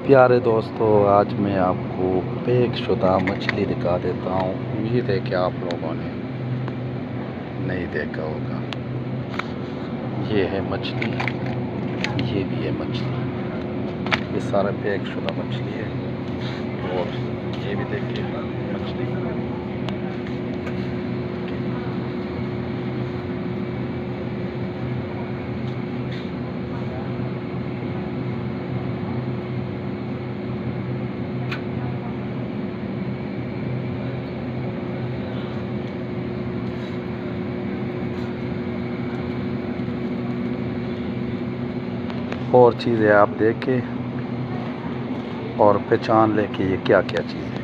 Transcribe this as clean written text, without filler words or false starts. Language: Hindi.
प्यारे दोस्तों, आज मैं आपको पैक शुदा मछली दिखा देता हूँ। उम्मीद है कि आप लोगों ने नहीं देखा होगा। ये है मछली, ये भी है मछली। ये सारा पैक शुदा मछली है। और ये भी देखिए मछली। और चीज़ें आप देखें और पहचान लें कि ये क्या क्या चीज़ है।